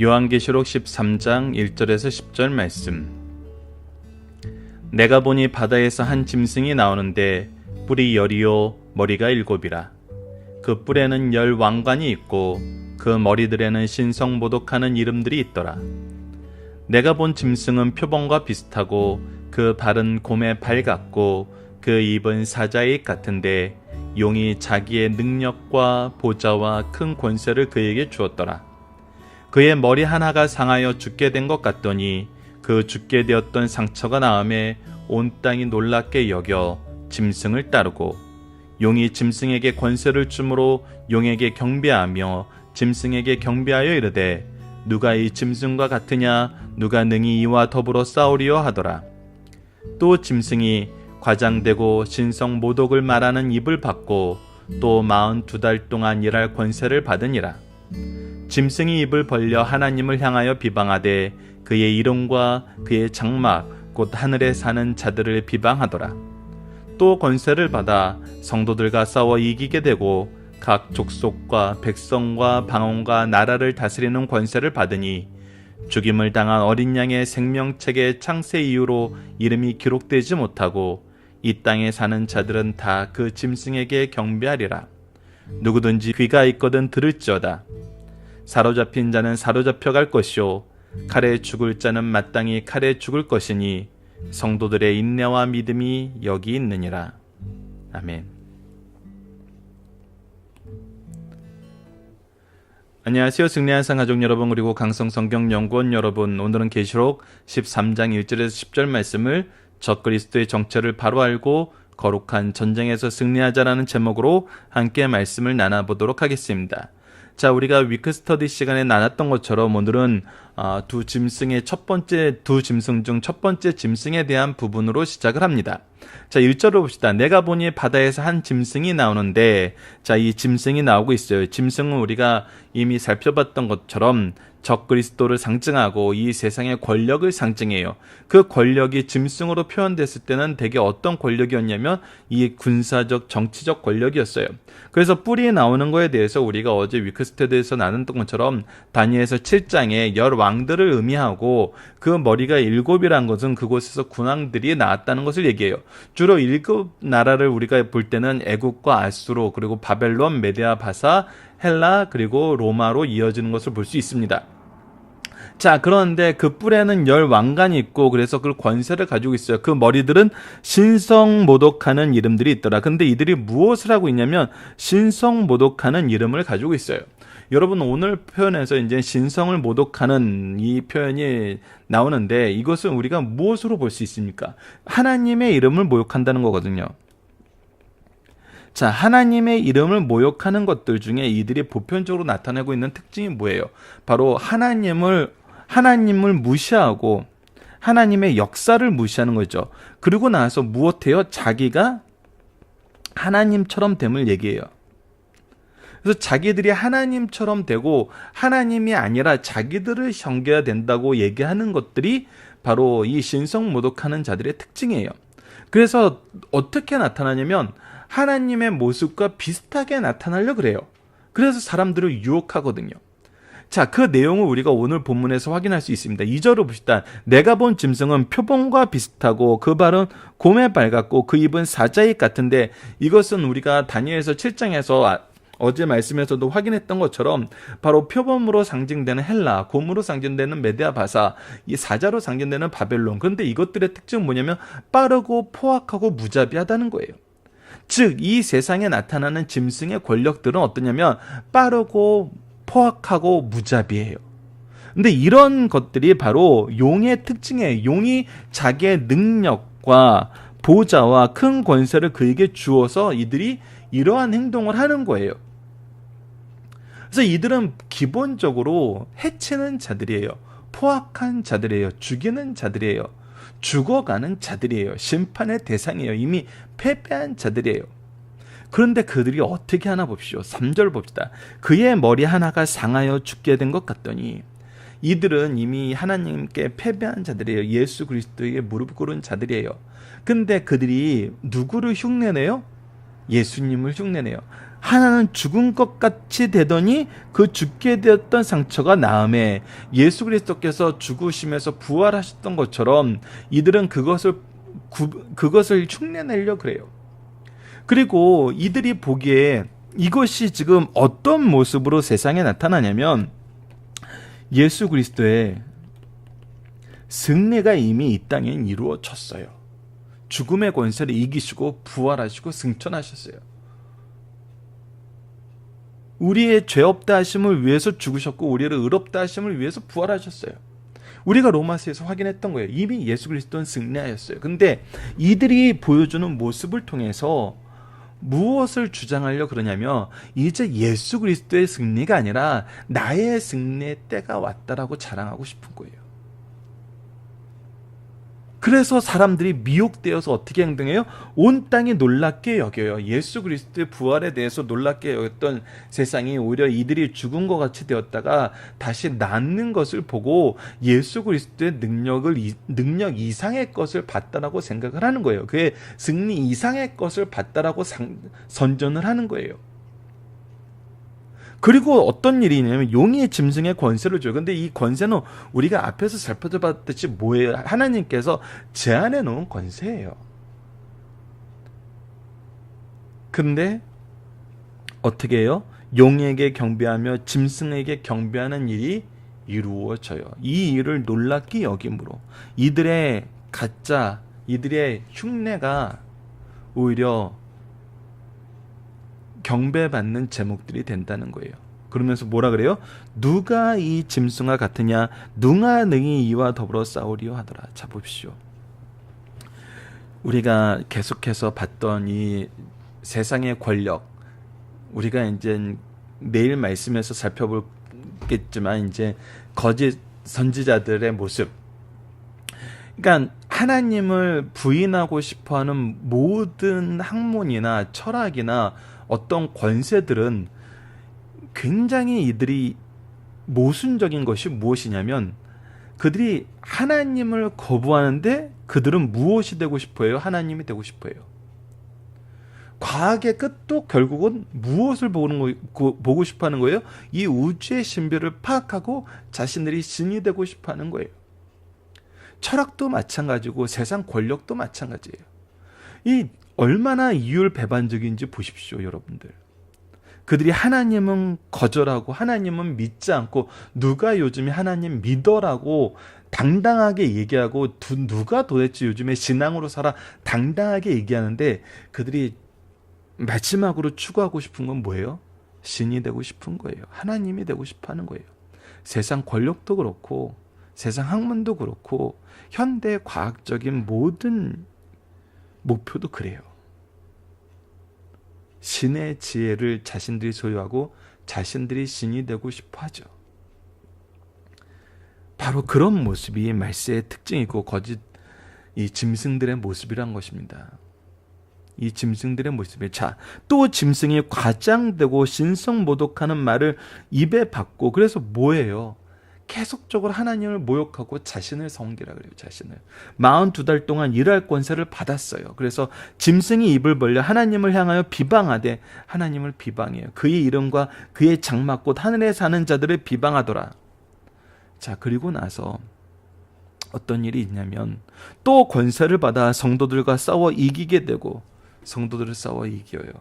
요한계시록 13장 1절에서 10절 말씀. 내가 보니 바다에서 한 짐승이 나오는데 뿔이 10이요 머리가 7이라. 그 뿔에는 10 왕관이 있고 그 머리들에는 신성모독하는 이름들이 있더라. 내가 본 짐승은 표범과 비슷하고 그 발은 곰의 발 같고 그 입은 사자의 입 같은데 용이 자기의 능력과 보좌와 큰 권세를 그에게 주었더라. 그의 머리 하나가 상하여 죽게 된 것 같더니 그 죽게 되었던 상처가 나음에 온 땅이 놀랍게 여겨 짐승을 따르고 용이 짐승에게 권세를 주므로 용에게 경배하며 짐승에게 경배하여 이르되 누가 이 짐승과 같으냐 누가 능히 이와 더불어 싸우리요 하더라. 또 짐승이 과장되고 신성 모독을 말하는 입을 받고 또 42달 동안 일할 권세를 받으니라. 짐승이 입을 벌려 하나님을 향하여 비방하되 그의 이름과 그의 장막 곧 하늘에 사는 자들을 비방하더라. 또 권세를 받아 성도들과 싸워 이기게 되고 각 족속과 백성과 방언과 나라를 다스리는 권세를 받으니 죽임을 당한 어린 양의 생명책의 창세 이후로 이름이 기록되지 못하고 이 땅에 사는 자들은 다 그 짐승에게 경배하리라. 누구든지 귀가 있거든 들을지어다. 사로잡힌 자는 사로잡혀 갈 것이요 칼에 죽을 자는 마땅히 칼에 죽을 것이니 성도들의 인내와 믿음이 여기 있느니라. 아멘. 안녕하세요. 승리한상 가족 여러분, 그리고 강성성경연구원 여러분, 오늘은 계시록 13장 1절에서 10절 말씀을 적그리스도의 정체를 바로 알고 거룩한 전쟁에서 승리하자라는 제목으로 함께 말씀을 나눠보도록 하겠습니다. 자, 우리가 위크 스터디 시간에 나눴던 것처럼 오늘은 두 짐승 중 첫 번째 짐승에 대한 부분으로 시작을 합니다. 자, 1절을 봅시다. 내가 보니 바다에서 한 짐승이 나오는데, 자, 이 짐승이 나오고 있어요. 짐승은 우리가 이미 살펴봤던 것처럼 적그리스도를 상징하고 이 세상의 권력을 상징해요. 그 권력이 짐승으로 표현됐을 때는 대개 어떤 권력이었냐면 이 군사적, 정치적 권력이었어요. 그래서 뿔이 나오는 거에 대해서 우리가 어제 위크스테드에서 나눴던 것처럼 다니엘서 7장에 10 왕들을 의미하고 그 머리가 7이라는 것은 그곳에서 군왕들이 나왔다는 것을 얘기해요. 주로 7 나라를 우리가 볼 때는 애국과 아수르, 그리고 바벨론, 메데아, 바사, 헬라, 그리고 로마로 이어지는 것을 볼 수 있습니다. 자, 그런데 그 뿔에는 10 왕관이 있고 그래서 그 권세를 가지고 있어요. 그 머리들은 신성모독하는 이름들이 있더라. 근데 이들이 무엇을 하고 있냐면 신성모독하는 이름을 가지고 있어요. 여러분, 오늘 표현에서 이제 신성을 모독하는 이 표현이 나오는데 이것은 우리가 무엇으로 볼 수 있습니까? 하나님의 이름을 모욕한다는 거거든요. 자, 하나님의 이름을 모욕하는 것들 중에 이들이 보편적으로 나타내고 있는 특징이 뭐예요? 바로 하나님을 무시하고 하나님의 역사를 무시하는 거죠. 그리고 나서 무엇해요? 자기가 하나님처럼 됨을 얘기해요. 그래서 자기들이 하나님처럼 되고 하나님이 아니라 자기들을 섬겨야 된다고 얘기하는 것들이 바로 이 신성 모독하는 자들의 특징이에요. 그래서 어떻게 나타나냐면 하나님의 모습과 비슷하게 나타나려고 그래요. 그래서 사람들을 유혹하거든요. 자, 그 내용을 우리가 오늘 본문에서 확인할 수 있습니다. 2절을 봅시다. 내가 본 짐승은 표범과 비슷하고 그 발은 곰의 발 같고 그 입은 사자의 입 같은데, 이것은 우리가 다니엘서 7장에서 어제 말씀에서도 확인했던 것처럼 바로 표범으로 상징되는 헬라, 곰으로 상징되는 메데아 바사, 이 사자로 상징되는 바벨론. 그런데 이것들의 특징은 뭐냐면 빠르고 포악하고 무자비하다는 거예요. 즉, 이 세상에 나타나는 짐승의 권력들은 어떠냐면 빠르고 포악하고 무자비해요. 근데 이런 것들이 바로 용의 특징이에요. 용이 자기의 능력과 보좌와 큰 권세를 그에게 주어서 이들이 이러한 행동을 하는 거예요. 그래서 이들은 기본적으로 해치는 자들이에요. 포악한 자들이에요. 죽이는 자들이에요. 죽어가는 자들이에요. 심판의 대상이에요. 이미 패배한 자들이에요. 그런데 그들이 어떻게 하나 봅시오. 3절 봅시다. 그의 머리 하나가 상하여 죽게 된 것 같더니, 이들은 이미 하나님께 패배한 자들이에요. 예수 그리스도에게 무릎 꿇은 자들이에요. 근데 그들이 누구를 흉내내요? 예수님을 흉내내요. 하나는 죽은 것 같이 되더니 그 죽게 되었던 상처가 나음에 예수 그리스도께서 죽으시면서 부활하셨던 것처럼 이들은 그것을 흉내내려 그래요. 그리고 이들이 보기에 이것이 지금 어떤 모습으로 세상에 나타나냐면 예수 그리스도의 승리가 이미 이 땅에 이루어졌어요. 죽음의 권세를 이기시고 부활하시고 승천하셨어요. 우리의 죄 없다 하심을 위해서 죽으셨고 우리를 의롭다 하심을 위해서 부활하셨어요. 우리가 로마서에서 확인했던 거예요. 이미 예수 그리스도는 승리하였어요. 근데 이들이 보여주는 모습을 통해서 무엇을 주장하려 그러냐면 이제 예수 그리스도의 승리가 아니라 나의 승리의 때가 왔다라고 자랑하고 싶은 거예요. 그래서 사람들이 미혹되어서 어떻게 행동해요? 온 땅이 놀랍게 여겨요. 예수 그리스도의 부활에 대해서 놀랍게 여겼던 세상이 오히려 이들이 죽은 것 같이 되었다가 다시 낫는 것을 보고 예수 그리스도의 능력 이상의 것을 봤다라고 생각을 하는 거예요. 그의 승리 이상의 것을 봤다라고 선전을 하는 거예요. 그리고 어떤 일이 있냐면 용의 짐승의 권세를 줘요. 근데 이 권세는 우리가 앞에서 살펴봤듯이 뭐예요? 하나님께서 제안해 놓은 권세예요. 근데 어떻게 해요? 용에게 경배하며 짐승에게 경배하는 일이 이루어져요. 이 일을 놀랍게 여김으로 이들의 가짜, 이들의 흉내가 오히려 경배받는 제목들이 된다는 거예요. 그러면서 뭐라 그래요? 누가 이 짐승과 같으냐? 누가 능히 이와 더불어 싸우리요 하더라. 자 보십시오. 우리가 계속해서 봤던 이 세상의 권력, 우리가 이제 내일 말씀에서 살펴보겠지만 이제 거짓 선지자들의 모습, 그러니까 하나님을 부인하고 싶어하는 모든 학문이나 철학이나 어떤 권세들은 굉장히 이들이 모순적인 것이 무엇이냐면 그들이 하나님을 거부하는데 그들은 무엇이 되고 싶어요? 하나님이 되고 싶어요. 과학의 끝도 결국은 무엇을 보고 싶어하는 거예요? 이 우주의 신비를 파악하고 자신들이 신이 되고 싶어하는 거예요. 철학도 마찬가지고 세상 권력도 마찬가지예요. 이 얼마나 이율배반적인지 보십시오, 여러분들. 그들이 하나님은 거절하고 하나님은 믿지 않고 누가 요즘에 하나님 믿어라고 당당하게 얘기하고 누가 도대체 요즘에 신앙으로 살아 당당하게 얘기하는데 그들이 마지막으로 추구하고 싶은 건 뭐예요? 신이 되고 싶은 거예요. 하나님이 되고 싶어 하는 거예요. 세상 권력도 그렇고 세상 학문도 그렇고 현대 과학적인 모든 목표도 그래요. 신의 지혜를 자신들이 소유하고 자신들이 신이 되고 싶어 하죠. 바로 그런 모습이 말세의 특징이고 거짓 이 짐승들의 모습이란 것입니다. 이 짐승들의 모습에 또 짐승이 과장되고 신성모독하는 말을 입에 받고 그래서 뭐예요? 계속적으로 하나님을 모욕하고 자신을 성기라 그래요. 자신을 42달 동안 일할 권세를 받았어요. 그래서 짐승이 입을 벌려 하나님을 향하여 비방하되 하나님을 비방해요. 그의 이름과 그의 장막 곧 하늘에 사는 자들을 비방하더라. 자, 그리고 나서 어떤 일이 있냐면 또 권세를 받아 성도들과 싸워 이기게 되고 성도들을 싸워 이겨요.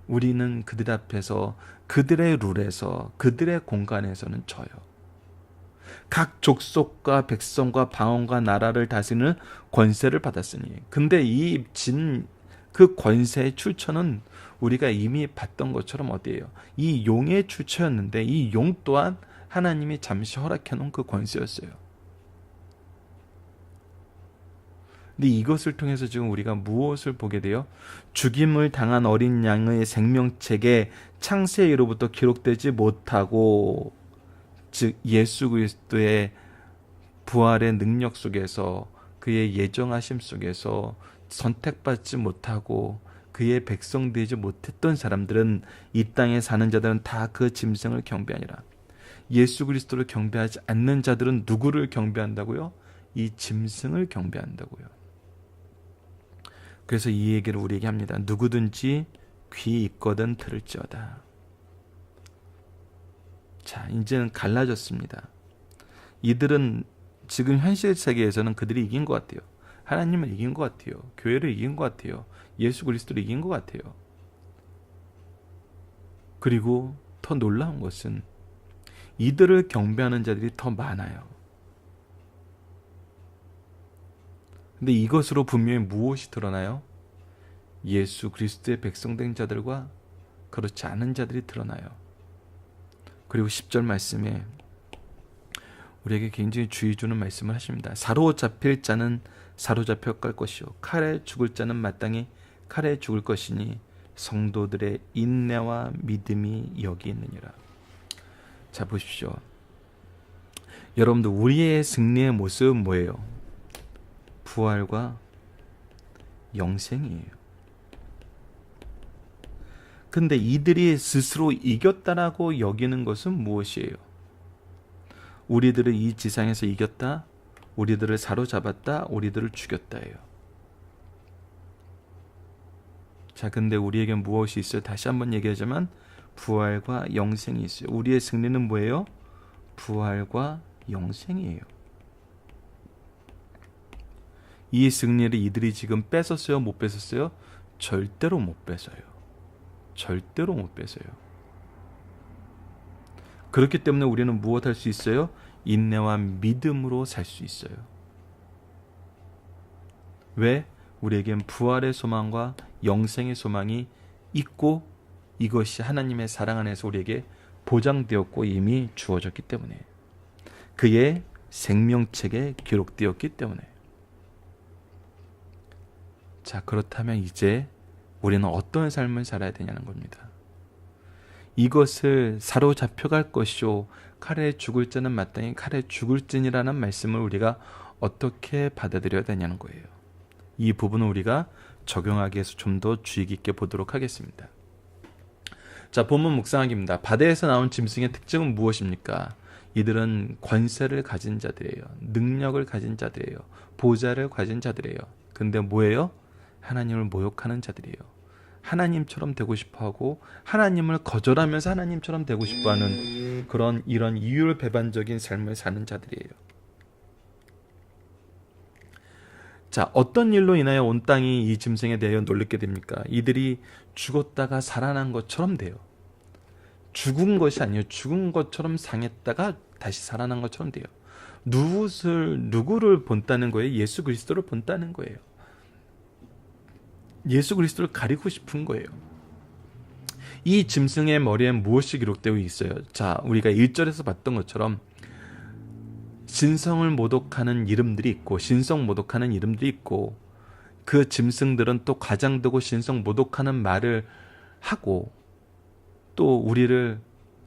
우리는 그들 앞에서 그들의 룰에서 그들의 공간에서는 져요. 각 족속과 백성과 방언과 나라를 다스리는 권세를 받았으니. 근데 그 권세의 출처는 우리가 이미 봤던 것처럼 어디예요? 이 용의 출처였는데 이 용 또한 하나님이 잠시 허락해 놓은 그 권세였어요. 근데 이것을 통해서 지금 우리가 무엇을 보게 돼요? 죽임을 당한 어린 양의 생명책에 창세기로부터 기록되지 못하고 즉 예수 그리스도의 부활의 능력 속에서 그의 예정하심 속에서 선택받지 못하고 그의 백성 되지 못했던 사람들은 이 땅에 사는 자들은 다 그 짐승을 경배하니라. 예수 그리스도를 경배하지 않는 자들은 누구를 경배한다고요? 이 짐승을 경배한다고요. 그래서 이 얘기를 우리에게 합니다. 누구든지 귀 있거든 들을지어다. 자, 이제는 갈라졌습니다. 이들은 지금 현실 세계에서는 그들이 이긴 것 같아요. 하나님을 이긴 것 같아요. 교회를 이긴 것 같아요. 예수 그리스도를 이긴 것 같아요. 그리고 더 놀라운 것은 이들을 경배하는 자들이 더 많아요. 근데 이것으로 분명히 무엇이 드러나요? 예수 그리스도의 백성된 자들과 그렇지 않은 자들이 드러나요. 그리고 10절 말씀에 우리에게 굉장히 주의 주는 말씀을 하십니다. 사로잡힐 자는 사로잡혀 갈 것이요 칼에 죽을 자는 마땅히 칼에 죽을 것이니 성도들의 인내와 믿음이 여기 있느니라. 자, 보십시오. 여러분들, 우리의 승리의 모습은 뭐예요? 부활과 영생이에요. 근데 이들이 스스로 이겼다라고 여기는 것은 무엇이에요? 우리들을 이 지상에서 이겼다, 우리들을 사로잡았다, 우리들을 죽였다예요. 자, 근데 우리에겐 무엇이 있어요? 다시 한번 얘기하자면 부활과 영생이 있어요. 우리의 승리는 뭐예요? 부활과 영생이에요. 이 승리를 이들이 지금 뺏었어요? 못 뺏었어요? 절대로 못 뺏어요. 절대로 못 뺏어요. 그렇기 때문에 우리는 무엇 할 수 있어요? 인내와 믿음으로 살 수 있어요. 왜? 우리에겐 부활의 소망과 영생의 소망이 있고 이것이 하나님의 사랑 안에서 우리에게 보장되었고 이미 주어졌기 때문에, 그의 생명책에 기록되었기 때문에. 자, 그렇다면 이제 우리는 어떤 삶을 살아야 되냐는 겁니다. 이것을 사로잡혀갈 것이요 칼에 죽을 자는 마땅히 칼에 죽을지니라는 말씀을 우리가 어떻게 받아들여야 되냐는 거예요. 이 부분을 우리가 적용하기 위해서 좀 더 주의 깊게 보도록 하겠습니다. 자, 본문 묵상하기입니다. 바다에서 나온 짐승의 특징은 무엇입니까? 이들은 권세를 가진 자들이에요. 능력을 가진 자들이에요. 보좌를 가진 자들이에요. 근데 뭐예요? 하나님을 모욕하는 자들이에요. 하나님처럼 되고 싶어하고 하나님을 거절하면서 하나님처럼 되고 싶어하는 그런 이런 이율배반적인 삶을 사는 자들이에요. 자, 어떤 일로 인하여 온 땅이 이 짐승에 대하여 놀랍게 됩니까? 이들이 죽었다가 살아난 것처럼 돼요. 죽은 것이 아니에요. 죽은 것처럼 상했다가 다시 살아난 것처럼 돼요. 누구를 본다는 거예요? 예수 그리스도를 본다는 거예요. 예수 그리스도를 가리고 싶은 거예요. 이 짐승의 머리엔 무엇이 기록되어 있어요? 자, 우리가 1절에서 봤던 것처럼 신성을 모독하는 이름들이 있고 신성 모독하는 이름들이 있고, 그 짐승들은 또 과장되고 신성 모독하는 말을 하고 또 우리를,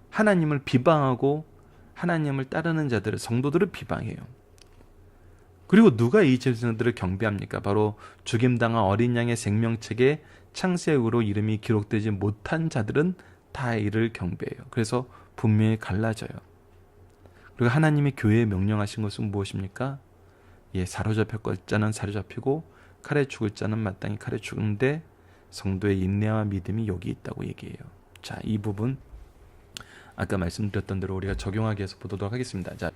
하나님을 비방하고 하나님을 따르는 자들을, 성도들을 비방해요. 그리고 누가 이 짐승들을 경배합니까? 바로 죽임당한 어린 양의 생명책에 창세후로 이름이 기록되지 못한 자들은 다 이를 경배해요. 그래서 분명히 갈라져요. 그리고 하나님이 교회에 명령하신 것은 무엇입니까? 예, 사로잡힐 자는 사로잡히고 칼에 죽을 자는 마땅히 칼에 죽는데 성도의 인내와 믿음이 여기 있다고 얘기해요. 자, 이 부분 아까 말씀드렸던 대로 우리가 적용하기 위해서 보도록 하겠습니다. 자,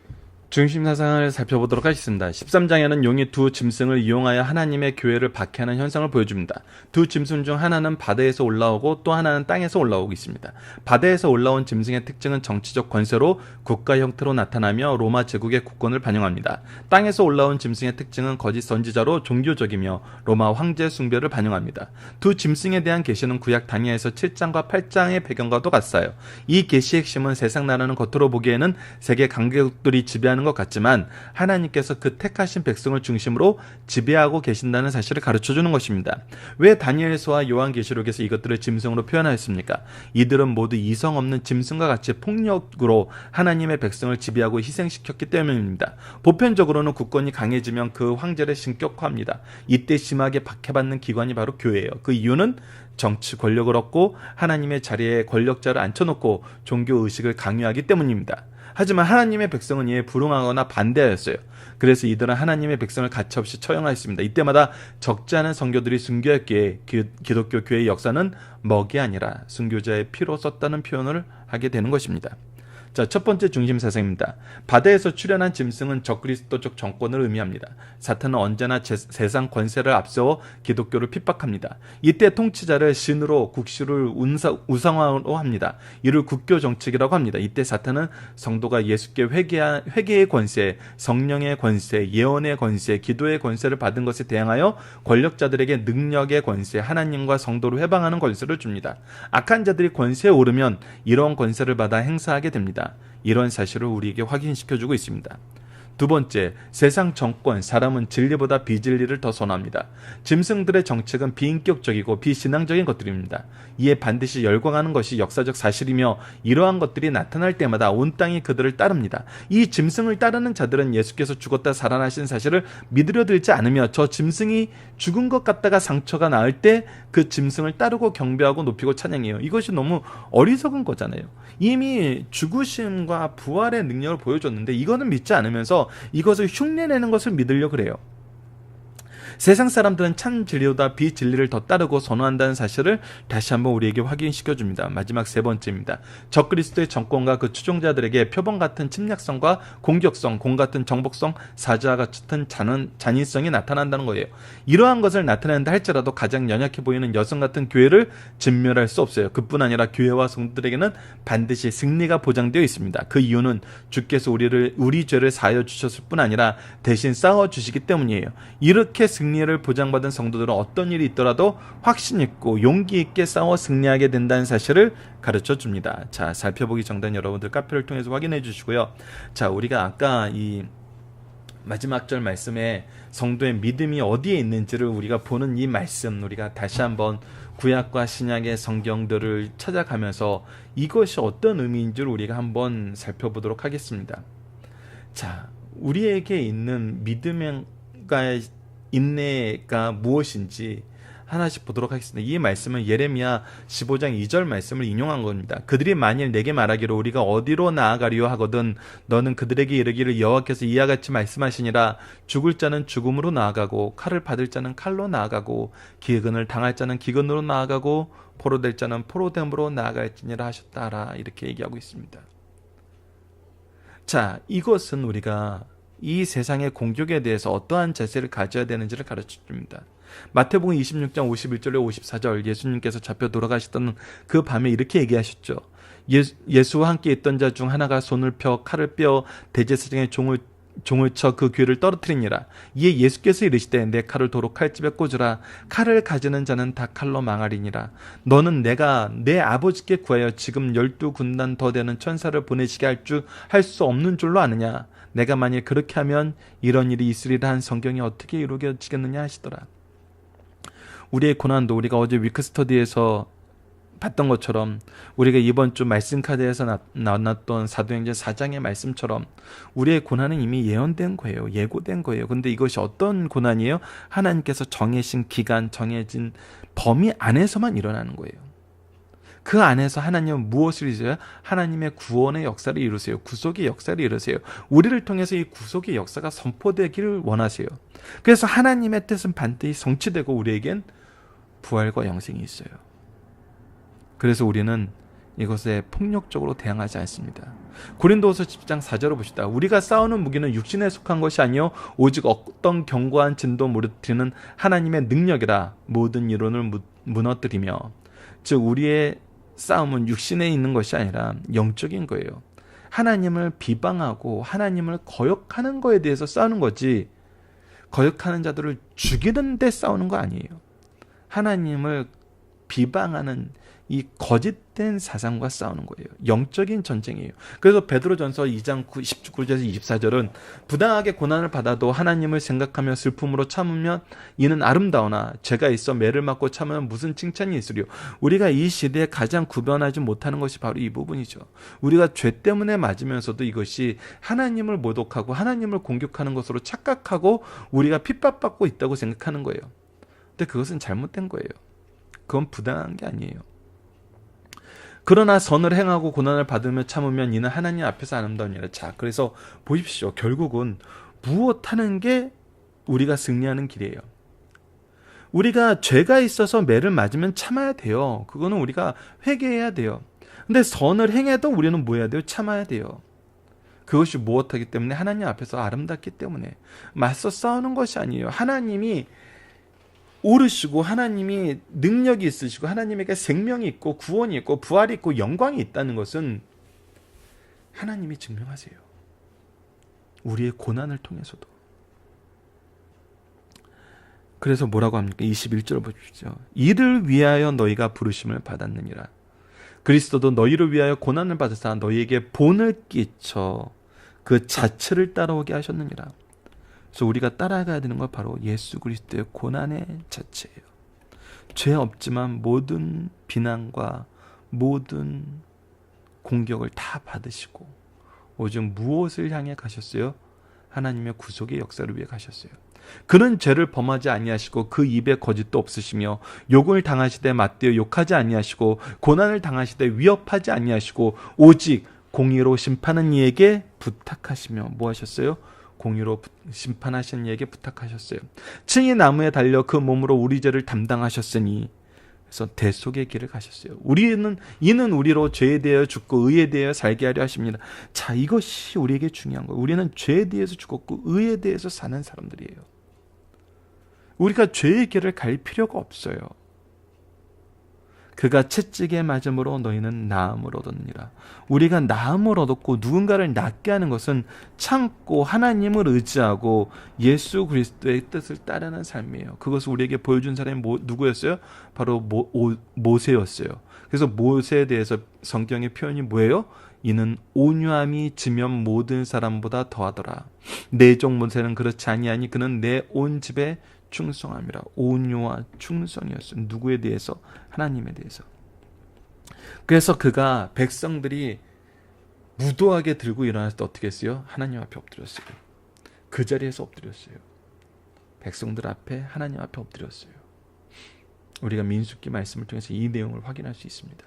중심 사상을 살펴보도록 하겠습니다. 13장에는 용이 두 짐승을 이용하여 하나님의 교회를 박해하는 현상을 보여줍니다. 두 짐승 중 하나는 바다에서 올라오고 또 하나는 땅에서 올라오고 있습니다. 바다에서 올라온 짐승의 특징은 정치적 권세로 국가 형태로 나타나며 로마 제국의 국권을 반영합니다. 땅에서 올라온 짐승의 특징은 거짓 선지자로 종교적이며 로마 황제 숭배를 반영합니다. 두 짐승에 대한 계시는 구약 다니엘서 7장과 8장의 배경과도 같아요. 이 계시의 핵심은 세상 나라는 겉으로 보기에는 세계 강대국들이 지배하는 것 같지만 하나님께서 그 택하신 백성을 중심으로 지배하고 계신다는 사실을 가르쳐주는 것입니다. 왜 다니엘서와 요한계시록에서 이것들을 짐승으로 표현하였습니까? 이들은 모두 이성 없는 짐승과 같이 폭력으로 하나님의 백성을 지배하고 희생시켰기 때문입니다. 보편적으로는 국권이 강해지면 그 황제를 신격화합니다. 이때 심하게 박해받는 기관이 바로 교회예요. 그 이유는 정치 권력을 얻고 하나님의 자리에 권력자를 앉혀놓고 종교 의식을 강요하기 때문입니다. 하지만 하나님의 백성은 이에 불응하거나 반대하였어요. 그래서 이들은 하나님의 백성을 가차없이 처형하였습니다. 이때마다 적지 않은 선교들이 순교했기에 기독교 교회의 역사는 먹이 아니라 순교자의 피로 썼다는 표현을 하게 되는 것입니다. 자, 첫 번째 중심 사상입니다. 바다에서 출현한 짐승은 적그리스도적 정권을 의미합니다. 사탄은 언제나 세상 권세를 앞세워 기독교를 핍박합니다. 이때 통치자를 신으로 국시를 우상화로 합니다. 이를 국교 정책이라고 합니다. 이때 사탄은 성도가 예수께 회개의 권세, 성령의 권세, 예언의 권세, 기도의 권세를 받은 것에 대항하여 권력자들에게 능력의 권세, 하나님과 성도를 회방하는 권세를 줍니다. 악한 자들이 권세에 오르면 이러한 권세를 받아 행사하게 됩니다. 이런 사실을 우리에게 확인시켜주고 있습니다. 두 번째, 세상 정권, 사람은 진리보다 비진리를 더 선호합니다. 짐승들의 정책은 비인격적이고 비신앙적인 것들입니다. 이에 반드시 열광하는 것이 역사적 사실이며 이러한 것들이 나타날 때마다 온 땅이 그들을 따릅니다. 이 짐승을 따르는 자들은 예수께서 죽었다 살아나신 사실을 믿으려 들지 않으며 저 짐승이 죽은 것 같다가 상처가 나을 때 그 짐승을 따르고 경배하고 높이고 찬양해요. 이것이 너무 어리석은 거잖아요. 이미 죽으심과 부활의 능력을 보여줬는데 이거는 믿지 않으면서 이것을 흉내내는 것을 믿으려고 그래요. 세상 사람들은 참 진리보다 비진리를 더 따르고 선호한다는 사실을 다시 한번 우리에게 확인시켜줍니다. 마지막 세 번째입니다. 적그리스도의 정권과 그 추종자들에게 표범 같은 침략성과 공격성, 공 같은 정복성, 사자와 같은 잔인성이 나타난다는 거예요. 이러한 것을 나타낸다 할지라도 가장 연약해 보이는 여성 같은 교회를 진멸할 수 없어요. 그뿐 아니라 교회와 성도들에게는 반드시 승리가 보장되어 있습니다. 그 이유는 주께서 우리 죄를 사하여 주셨을 뿐 아니라 대신 싸워 주시기 때문이에요. 이렇게 승리를 보장받은 성도들은 어떤 일이 있더라도 확신 있고 용기 있게 싸워 승리하게 된다는 사실을 가르쳐 줍니다. 자, 살펴보기 정단 여러분들 카페를 통해서 확인해 주시고요. 자, 우리가 아까 이 마지막 절 말씀에 성도의 믿음이 어디에 있는지를 우리가 보는 이 말씀, 우리가 다시 한번 구약과 신약의 성경들을 찾아가면서 이것이 어떤 의미인지를 우리가 한번 살펴보도록 하겠습니다. 자, 우리에게 있는 믿음과 인내가 무엇인지 하나씩 보도록 하겠습니다. 이 말씀은 예레미야 15장 2절 말씀을 인용한 겁니다. 그들이 만일 내게 말하기를 우리가 어디로 나아가리요 하거든 너는 그들에게 이르기를 여호와께서 이와 같이 말씀하시니라 죽을 자는 죽음으로 나아가고 칼을 받을 자는 칼로 나아가고 기근을 당할 자는 기근으로 나아가고 포로될 자는 포로됨으로 나아갈지니라 하셨다라 이렇게 얘기하고 있습니다. 자, 이것은 우리가 이 세상의 공격에 대해서 어떠한 자세를 가져야 되는지를 가르쳐줍니다. 마태복음 26장 51절에 54절 예수님께서 잡혀 돌아가시던 그 밤에 이렇게 얘기하셨죠. 예수와 함께 있던 자 중 하나가 손을 펴 칼을 빼어 대제사장의 종을 쳐 그 귀를 떨어뜨리니라. 이에 예수께서 이르시되 내 칼을 도로 칼집에 꽂으라. 칼을 가지는 자는 다 칼로 망하리니라. 너는 내가 내 아버지께 구하여 지금 12군단 더 되는 천사를 보내시게 할 수 없는 줄로 아느냐. 내가 만일 그렇게 하면 이런 일이 있으리라 한 성경이 어떻게 이루어지겠느냐 하시더라. 우리의 고난도 우리가 어제 위크스터디에서 봤던 것처럼 우리가 이번 주 말씀 카드에서 나눴던 사도행전 4장의 말씀처럼 우리의 고난은 이미 예언된 거예요. 예고된 거예요. 근데 이것이 어떤 고난이에요? 하나님께서 정해진 기간, 정해진 범위 안에서만 일어나는 거예요. 그 안에서 하나님은 무엇을 이루세요? 하나님의 구원의 역사를 이루세요. 구속의 역사를 이루세요. 우리를 통해서 이 구속의 역사가 선포되기를 원하세요. 그래서 하나님의 뜻은 반드시 성취되고 우리에겐 부활과 영생이 있어요. 그래서 우리는 이것에 폭력적으로 대항하지 않습니다. 고린도후서 10장 4절을 보시다. 우리가 싸우는 무기는 육신에 속한 것이 아니요 오직 어떤 견고한 진도 무너뜨리는 하나님의 능력이라 모든 이론을 무너뜨리며 즉 우리의 싸움은 육신에 있는 것이 아니라 영적인 거예요. 하나님을 비방하고 하나님을 거역하는 거에 대해서 싸우는 거지 거역하는 자들을 죽이는 데 싸우는 거 아니에요. 하나님을 비방하는 이 거짓된 사상과 싸우는 거예요. 영적인 전쟁이에요. 그래서 베드로전서 2장 19절에서 24절은 부당하게 고난을 받아도 하나님을 생각하며 슬픔으로 참으면 이는 아름다우나 죄가 있어 매를 맞고 참으면 무슨 칭찬이 있으리요. 우리가 이 시대에 가장 구별하지 못하는 것이 바로 이 부분이죠. 우리가 죄 때문에 맞으면서도 이것이 하나님을 모독하고 하나님을 공격하는 것으로 착각하고 우리가 핍박받고 있다고 생각하는 거예요. 근데 그것은 잘못된 거예요. 그건 부당한 게 아니에요. 그러나 선을 행하고 고난을 받으며 참으면 이는 하나님 앞에서 아름다우니라. 자, 그래서 보십시오. 결국은 무엇하는 게 우리가 승리하는 길이에요. 우리가 죄가 있어서 매를 맞으면 참아야 돼요. 그거는 우리가 회개해야 돼요. 근데 선을 행해도 우리는 뭐 해야 돼요? 참아야 돼요. 그것이 무엇하기 때문에? 하나님 앞에서 아름답기 때문에. 맞서 싸우는 것이 아니에요. 하나님이 오르시고 하나님이 능력이 있으시고 하나님에게 생명이 있고 구원이 있고 부활이 있고 영광이 있다는 것은 하나님이 증명하세요. 우리의 고난을 통해서도. 그래서 뭐라고 합니까? 21절 보십시오. 이를 위하여 너희가 부르심을 받았느니라. 그리스도도 너희를 위하여 고난을 받으사 너희에게 본을 끼쳐 그 자체를 따라오게 하셨느니라. 그래서 우리가 따라가야 되는 건 바로 예수 그리스도의 고난의 자체예요. 죄 없지만 모든 비난과 모든 공격을 다 받으시고 오직 무엇을 향해 가셨어요? 하나님의 구속의 역사를 위해 가셨어요. 그는 죄를 범하지 아니하시고 그 입에 거짓도 없으시며 욕을 당하시되 맞대어 욕하지 아니하시고 고난을 당하시되 위협하지 아니하시고 오직 공의로 심판하는 이에게 부탁하시며 뭐 하셨어요? 공의로 심판하시는 이에게 부탁하셨어요. 층이 나무에 달려 그 몸으로 우리 죄를 담당하셨으니 그래서 대속의 길을 가셨어요. 이는 우리로 죄에 대하여 죽고 의에 대하여 살게 하려 하십니다. 자, 이것이 우리에게 중요한 거예요. 우리는 죄에 대해서 죽었고 의에 대해서 사는 사람들이에요. 우리가 죄의 길을 갈 필요가 없어요. 그가 채찍에 맞음으로 너희는 나음을 얻었느니라. 우리가 나음을 얻었고 누군가를 낫게 하는 것은 참고 하나님을 의지하고 예수 그리스도의 뜻을 따르는 삶이에요. 그것을 우리에게 보여준 사람이 누구였어요? 바로 모세였어요. 그래서 모세에 대해서 성경의 표현이 뭐예요? 이는 온유함이 지면 모든 사람보다 더하더라. 내 종 모세는 그렇지 아니하니 그는 내 온 집에 충성함이라. 온유와 충성이었어요. 누구에 대해서? 하나님에 대해서. 그래서 그가 백성들이 무도하게 들고 일어났을 때 어떻게 했어요? 하나님 앞에 엎드렸어요. 그 자리에서 엎드렸어요. 백성들 앞에 하나님 앞에 엎드렸어요. 우리가 민수기 말씀을 통해서 이 내용을 확인할 수 있습니다.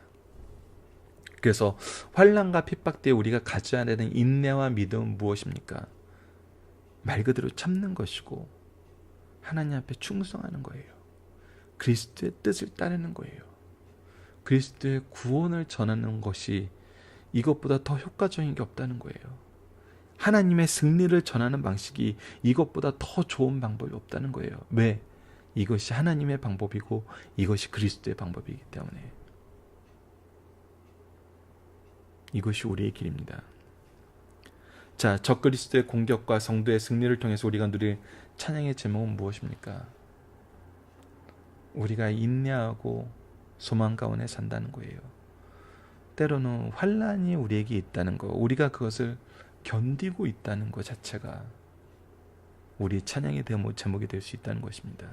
그래서 환난과 핍박 때에 우리가 가져야 되는 인내와 믿음은 무엇입니까? 말 그대로 참는 것이고 하나님 앞에 충성하는 거예요. 그리스도의 뜻을 따르는 거예요. 그리스도의 구원을 전하는 것이 이것보다 더 효과적인 게 없다는 거예요. 하나님의 승리를 전하는 방식이 이것보다 더 좋은 방법이 없다는 거예요. 왜? 이것이 하나님의 방법이고 이것이 그리스도의 방법이기 때문에. 이것이 우리의 길입니다. 자, 적그리스도의 공격과 성도의 승리를 통해서 우리가 누릴 찬양의 제목은 무엇입니까? 우리가 인내하고 소망 가운데 산다는 거예요. 때로는 환난이 우리에게 있다는 거, 우리가 그것을 견디고 있다는 것 자체가 우리 찬양의 제목이 될 수 있다는 것입니다.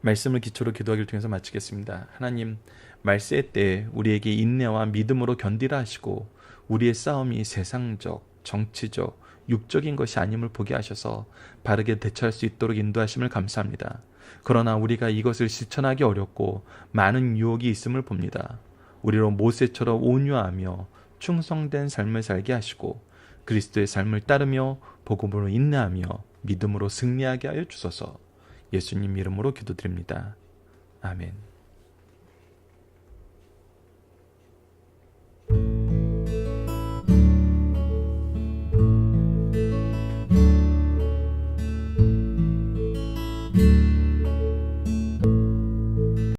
말씀을 기초로 기도하기를 통해서 마치겠습니다. 하나님, 말세 때 우리에게 인내와 믿음으로 견디라 하시고 우리의 싸움이 세상적, 정치적, 육적인 것이 아님을 보게 하셔서 바르게 대처할 수 있도록 인도하심을 감사합니다. 그러나 우리가 이것을 실천하기 어렵고 많은 유혹이 있음을 봅니다. 우리로 모세처럼 온유하며 충성된 삶을 살게 하시고 그리스도의 삶을 따르며 복음으로 인내하며 믿음으로 승리하게 하여 주소서. 예수님 이름으로 기도드립니다. 아멘.